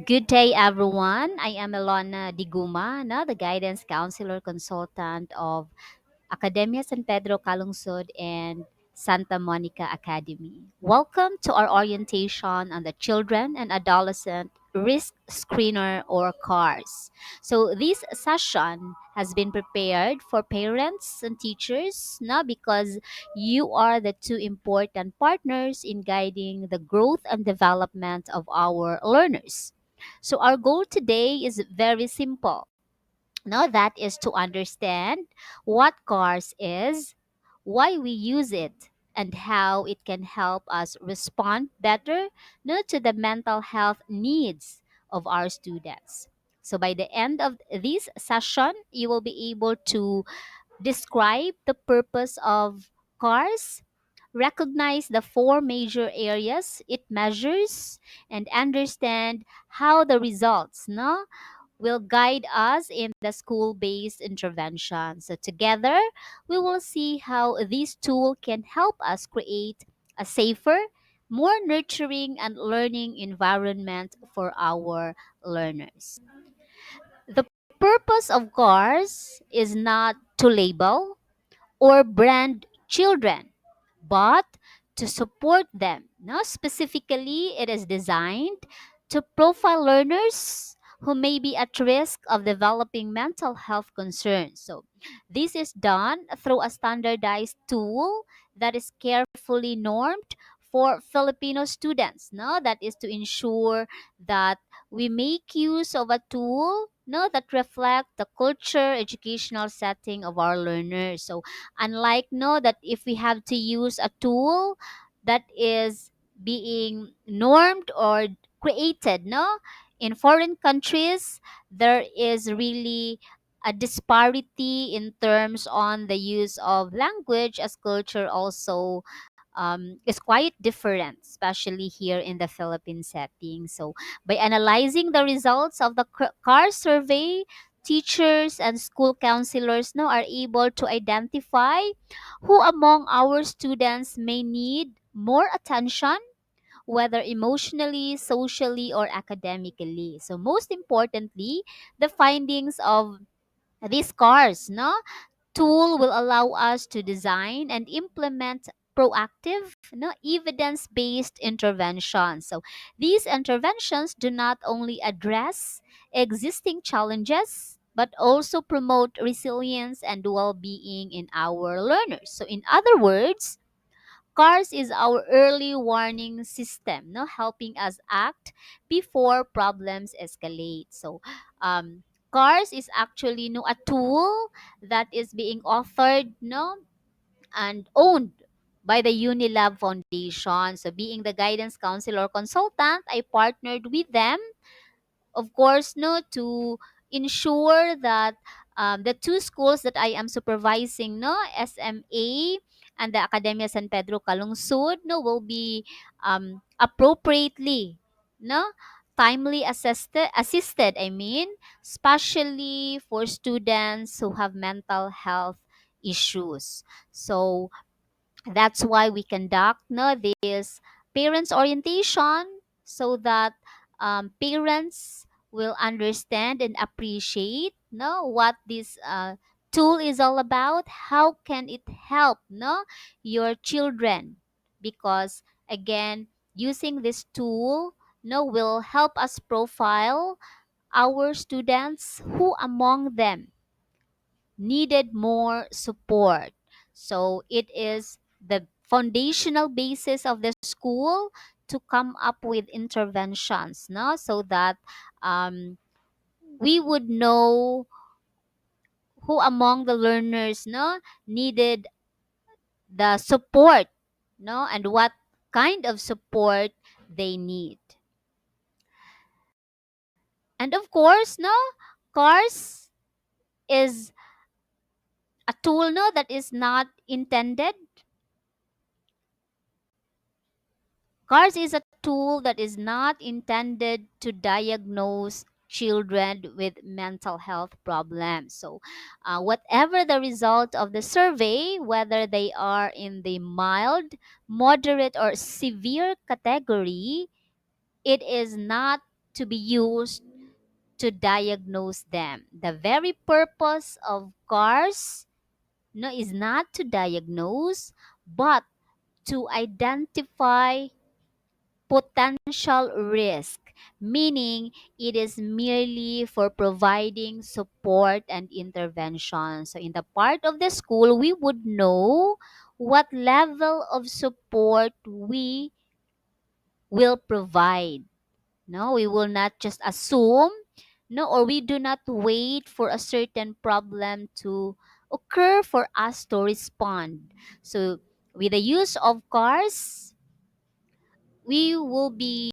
Good day, everyone. I am Elona Diguma, the guidance counselor consultant of Academia San Pedro Calungsod and Santa Monica Academy. Welcome to our orientation on the Children and Adolescent Risk Screener or CARS. So this session has been prepared for parents and teachers because you are the two important partners in guiding the growth and development of our learners. So our goal today is very simple. That is to understand what cars is, why we use it, and how it can help us respond better to the mental health needs of our students. So by the end of this session, you will be able to describe the purpose of cars, recognize the four major areas it measures, and understand how the results will guide us in the school based intervention. So, together, we will see how this tool can help us create a safer, more nurturing, and learning environment for our learners. The purpose of CARS is not to label or brand children, but to support them. Now, specifically, it is designed to profile learners who may be at risk of developing mental health concerns. So, this is done through a standardized tool that is carefully normed for Filipino students. No, that is to ensure that we make use of a tool that reflect the culture educational setting of our learners. So unlike that if we have to use a tool that is being normed or created in foreign countries, there is really a disparity in terms on the use of language, as culture also is quite different, especially here in the Philippine setting. So, by analyzing the results of the CAR survey, teachers and school counselors now are able to identify who among our students may need more attention, whether emotionally, socially, or academically. So, most importantly, the findings of these CARs tool will allow us to design and implement proactive evidence-based interventions. So these interventions do not only address existing challenges but also promote resilience and well-being in our learners. So in other words, CARS is our early warning system, helping us act before problems escalate. So, CARS is actually a tool that is being authored, and owned by the Unilab Foundation. So, being the guidance counselor consultant, I partnered with them, of course, to ensure that the two schools that I am supervising, SMA and the Academia San Pedro Calungsod, will be appropriately, no, timely assisted. I mean, especially for students who have mental health issues. So that's why we conduct this parents orientation so that parents will understand and appreciate what this tool is all about. How can it help your children? Because again, using this tool will help us profile our students who among them needed more support. So it is the foundational basis of the school to come up with interventions, so that um, we would know who among the learners needed the support, and what kind of support they need. And of course, CARS is a tool that is not intended. CARS is a tool that is not intended to diagnose children with mental health problems. So, whatever the result of the survey, whether they are in the mild, moderate, or severe category, it is not to be used to diagnose them. The very purpose of CARS, no, is not to diagnose, but to identify potential risk, meaning it is merely for providing support and intervention. So, in the part of the school, we would know what level of support we will provide. No, we will not just assume, no, or we do not wait for a certain problem to occur for us to respond. So, with the use of cars, we will be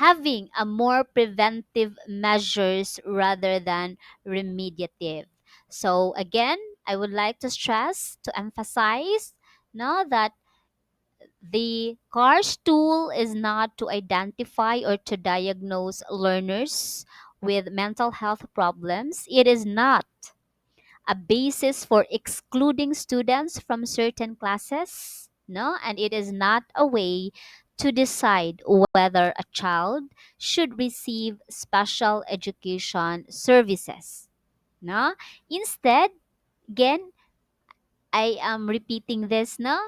having a more preventive measures rather than remediative. So again, I would like to stress to emphasize now that the CARS tool is not to identify or to diagnose learners with mental health problems. It is not a basis for excluding students from certain classes, no, and it is not a way to decide whether a child should receive special education services, no. Instead, again, I am repeating this, no,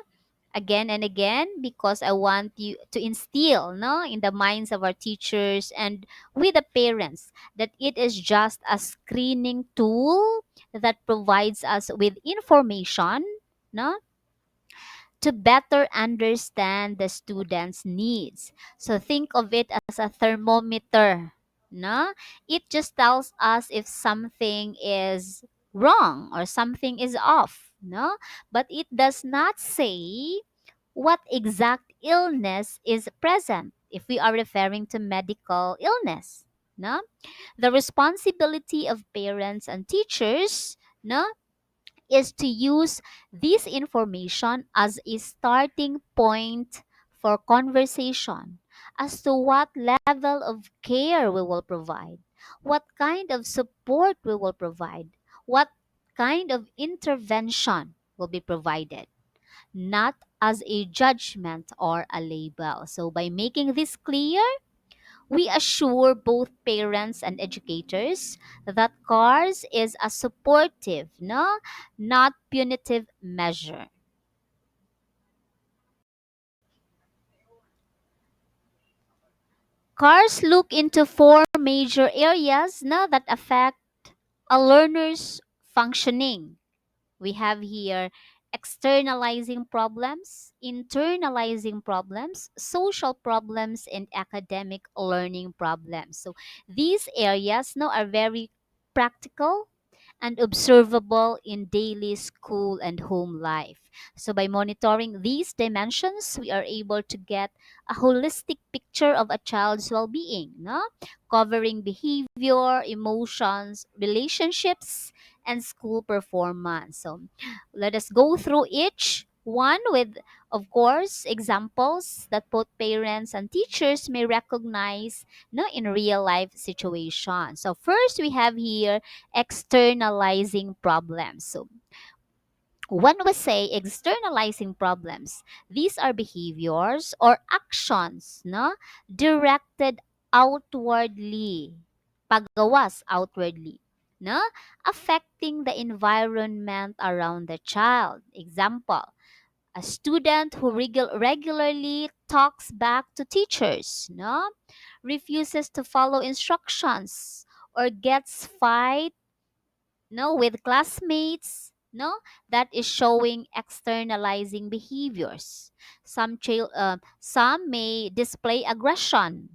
again and again, because I want you to instill, no, in the minds of our teachers and with the parents that it is just a screening tool that provides us with information, no, to better understand the student's needs. So think of it as a thermometer, no? It just tells us if something is wrong or something is off, no? But it does not say what exact illness is present if we are referring to medical illness, no? The responsibility of parents and teachers, no, is to use this information as a starting point for conversation as to what level of care we will provide, what kind of support we will provide, what kind of intervention will be provided, not as a judgment or a label. So, by making this clear, we assure both parents and educators that CARS is a supportive, no, not punitive measure. CARS look into four major areas, no, that affect a learner's functioning. We have here externalizing problems, internalizing problems, social problems, and academic learning problems. So these areas now are very practical and observable in daily school and home life. So, by monitoring these dimensions, we are able to get a holistic picture of a child's well being, no? Covering behavior, emotions, relationships, and school performance. So, let us go through each one with, of course, examples that both parents and teachers may recognize, no, in real life situations. So first we have here externalizing problems. So when we say externalizing problems, these are behaviors or actions, no, directed outwardly, pagawas outwardly, no, affecting the environment around the child. Example, a student who regularly talks back to teachers, no, refuses to follow instructions or gets fight, no, with classmates, no, that is showing externalizing behaviors. Some may display aggression,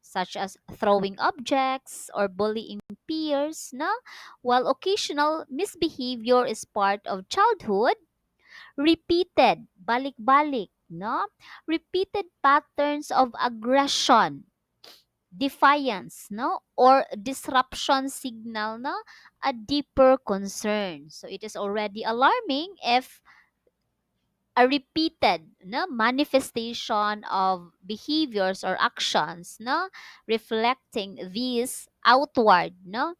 such as throwing objects or bullying peers, no, while occasional misbehavior is part of childhood. Repeated, balik-balik, no, repeated patterns of aggression, defiance, no, or disruption signal, no, a deeper concern. So it is already alarming if a repeated, no, manifestation of behaviors or actions, no, reflecting these outward, no,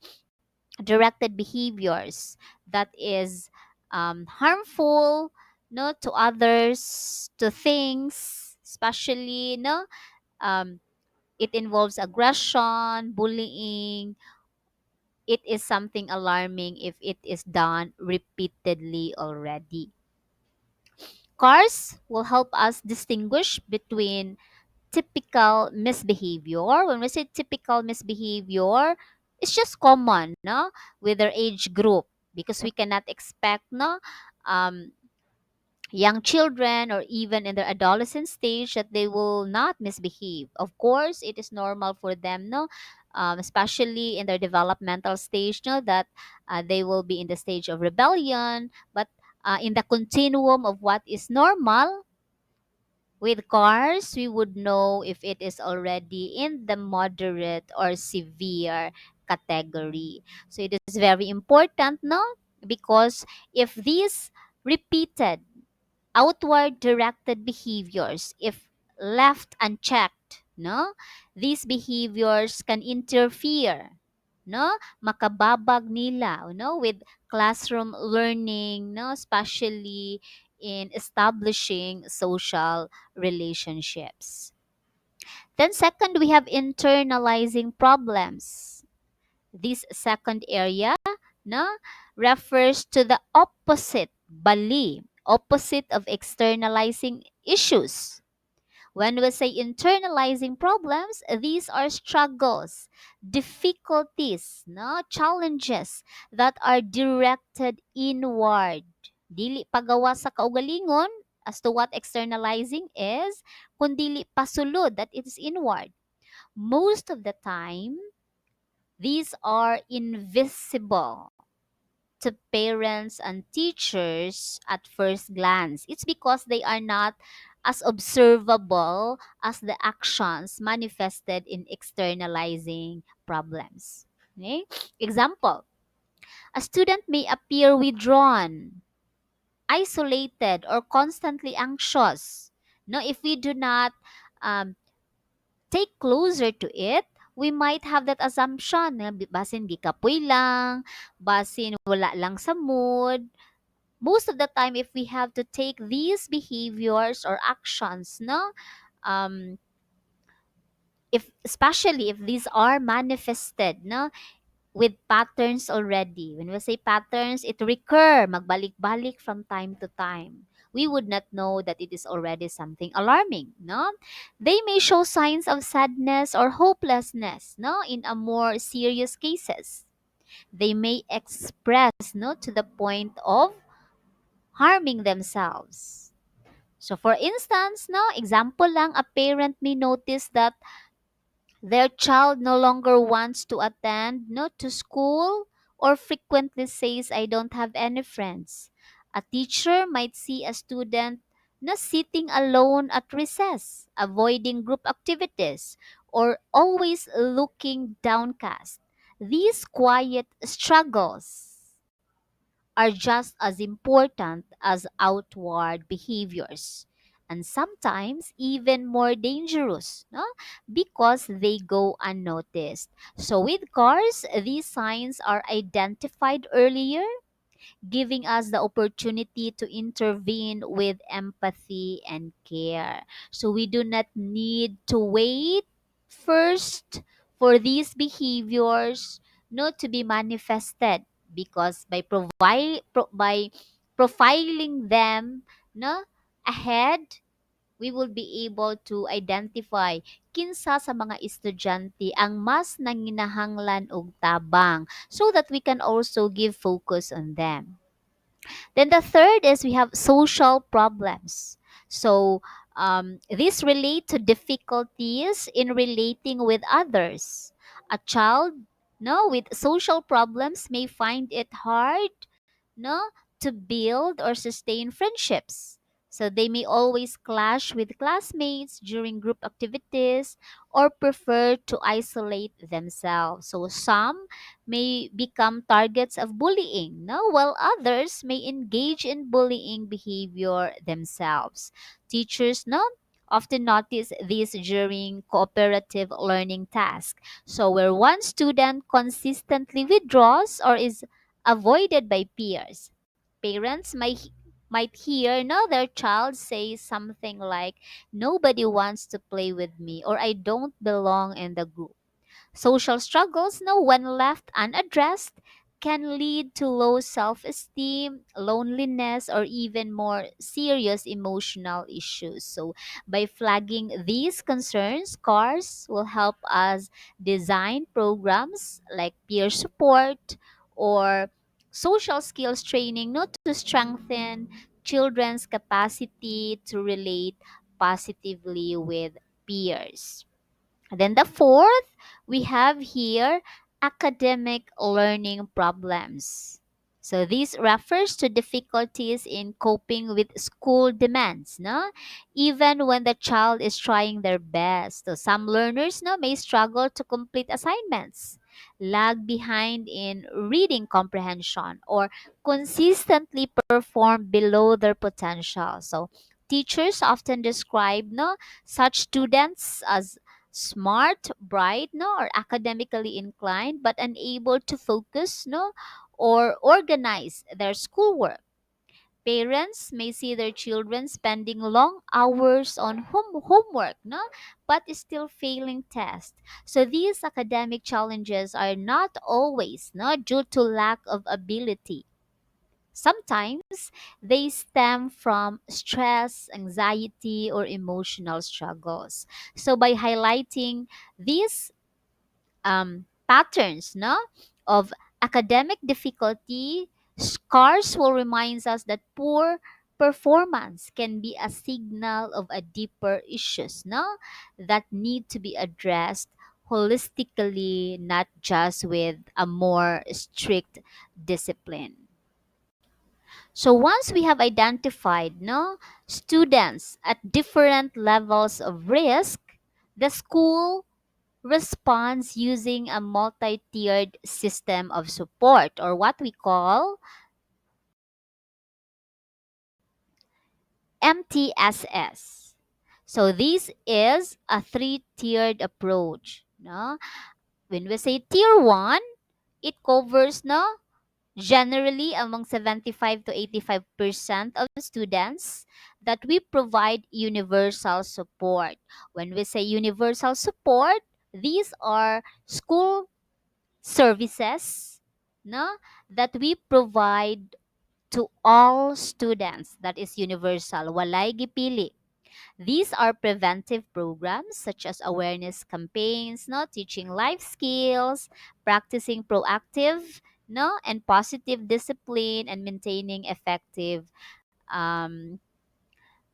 directed behaviors that is harmful, no, to others, to things, especially, no, um, it involves aggression, bullying. It is something alarming if it is done repeatedly already. Cars will help us distinguish between typical misbehavior. When we say typical misbehavior, it's just common, no, with their age group, because we cannot expect, no, um, young children or even in their adolescent stage that they will not misbehave. Of course, it is normal for them, no, especially in their developmental stage, no, that they will be in the stage of rebellion. But in the continuum of what is normal, with cars, we would know if it is already in the moderate or severe category. So it is very important, no? Because if these repeated outward directed behaviors, if left unchecked, no, these behaviors can interfere, no, makababag nila, no, with classroom learning, no, especially in establishing social relationships. Then second, we have internalizing problems. This second area, no, refers to the opposite, bali, opposite of externalizing issues. When we say internalizing problems, these are struggles, difficulties, no, challenges that are directed inward. Dili pagawa sa kaugalingon as to what externalizing is, kundili pasulod, that it is inward. Most of the time, these are invisible to parents and teachers at first glance. It's because they are not as observable as the actions manifested in externalizing problems. Okay? Example, a student may appear withdrawn, isolated, or constantly anxious. No, if we do not um, take closer to it, we might have that assumption na basin gikapoy lang, basin wala lang sa mood. Most of the time, if we have to take these behaviors or actions, no, um, if especially if these are manifested, no, with patterns already. When we say patterns, it recur, magbalik-balik from time to time. We would not know that it is already something alarming, no? They may show signs of sadness or hopelessness, no, in a more serious cases. They may express, no, to the point of harming themselves. So for instance, no, example lang, a parent may notice that their child no longer wants to attend, no, to school, or frequently says, I don't have any friends. A teacher might see a student na sitting alone at recess, avoiding group activities, or always looking downcast. These quiet struggles are just as important as outward behaviors, and sometimes even more dangerous, no? Because they go unnoticed. So with cars, these signs are identified earlier, giving us the opportunity to intervene with empathy and care. So we do not need to wait first for these behaviors not to be manifested, because by profiling them, no, ahead, we will be able to identify kinsa sa mga estudyante ang mas nanginahanglan og tabang, so that we can also give focus on them. Then the third is we have social problems. So these relate to difficulties in relating with others. A child, no, with social problems may find it hard, no, to build or sustain friendships. So they may always clash with classmates during group activities or prefer to isolate themselves. So some may become targets of bullying, no, while others may engage in bullying behavior themselves. Teachers, no, often notice this during cooperative learning tasks. So where one student consistently withdraws or is avoided by peers, parents might hear no their child say something like, nobody wants to play with me, or I don't belong in the group. Social struggles, no, when left unaddressed, can lead to low self esteem, loneliness, or even more serious emotional issues. So, by flagging these concerns, CARS will help us design programs like peer support or social skills training, not to strengthen children's capacity to relate positively with peers. Then the fourth, we have here academic learning problems. So this refers to difficulties in coping with school demands, no? Even when the child is trying their best. So some learners no may struggle to complete assignments, lag behind in reading comprehension, or consistently perform below their potential. So teachers often describe no such students as smart, bright, no, or academically inclined, but unable to focus, no, or organize their schoolwork. Parents may see their children spending long hours on homework, no, but is still failing tests. So these academic challenges are not always no due to lack of ability. Sometimes they stem from stress, anxiety, or emotional struggles. So by highlighting these patterns no, of academic difficulty, scars will remind us that poor performance can be a signal of a deeper issues no, that need to be addressed holistically, not just with a more strict discipline. So once we have identified no students at different levels of risk, the school responds using a multi-tiered system of support, or what we call MTSS. So this is a three-tiered approach. No? When we say tier 1, it covers no generally among 75 to 85% of students that we provide universal support. When we say universal support, these are school services no, that we provide to all students, that is universal, walay gipili. These are preventive programs such as awareness campaigns, no, teaching life skills, practicing proactive no, and positive discipline, and maintaining effective um,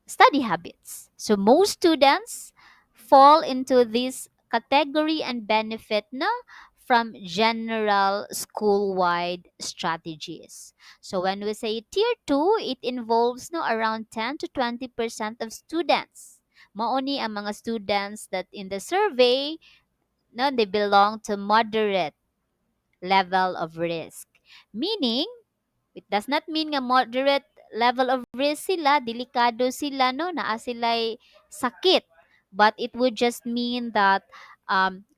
study habits. So most students fall into this category and benefit no, from general school-wide strategies. So when we say tier 2, it involves no around 10 to 20% of students. Mauni ang mga students that in the survey no they belong to moderate level of risk. Meaning it does not mean nga moderate level of risk sila, delikado sila, no, naa sila'y sakit. But it would just mean that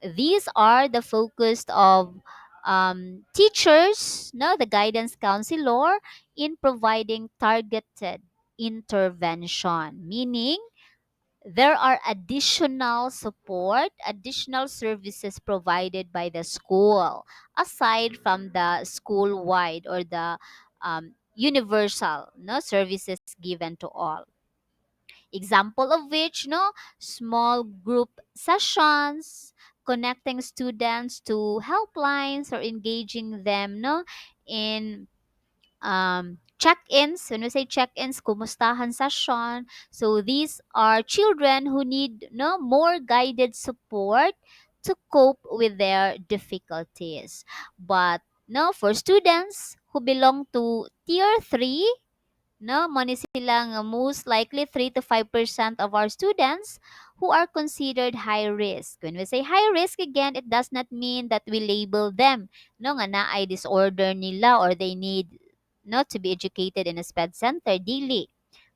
these are the focus of teachers, no, the guidance counselor in providing targeted intervention. Meaning, there are additional support, additional services provided by the school aside from the school wide or the universal no services given to all. Example of which no small group sessions, connecting students to helplines, or engaging them no in check-ins. When we say check-ins, kumustahan session. So these are children who need no more guided support to cope with their difficulties. But no, for students who belong to tier 3, no, mo ni sila nga most likely 3 to 5% of our students who are considered high risk. When we say high risk, again, it does not mean that we label them no nga na ay disorder nila or they need not to be educated in a SPED center, dili.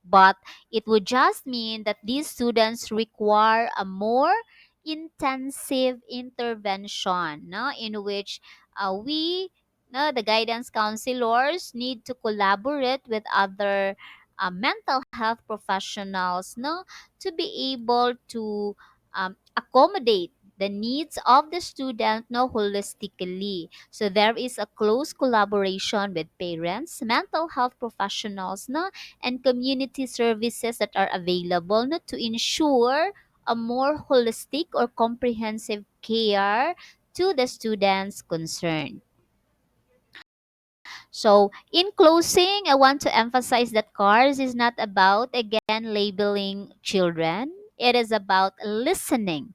But it would just mean that these students require a more intensive intervention, no, in which we, no, the guidance counselors need to collaborate with other mental health professionals, no, to be able to accommodate the needs of the student, no, holistically. So there is a close collaboration with parents, mental health professionals, no, and community services that are available, no, to ensure a more holistic or comprehensive care to the students concerned. So, in closing, I want to emphasize that CARS is not about, again, labeling children. It is about listening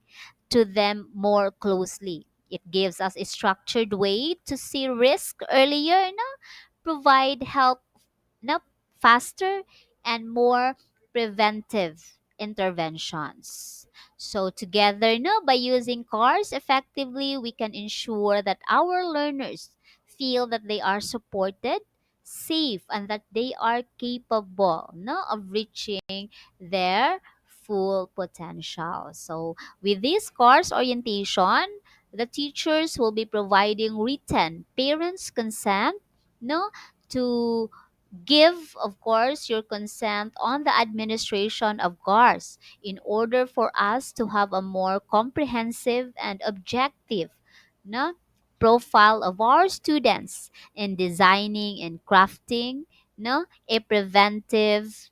to them more closely. It gives us a structured way to see risk earlier, no? Provide help, no, faster and more preventive interventions. So together, no, by using CARS effectively, we can ensure that our learners feel that they are supported, safe, and that they are capable, no, of reaching their full potential. So with this CARS orientation, the teachers will be providing written parents' consent, no, to give, of course, your consent on the administration of GARS in order for us to have a more comprehensive and objective, no, profile of our students in designing and crafting, no, a preventive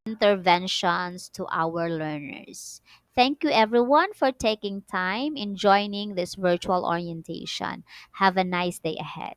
interventions to our learners. Thank you everyone for taking time in joining this virtual orientation. Have a nice day ahead.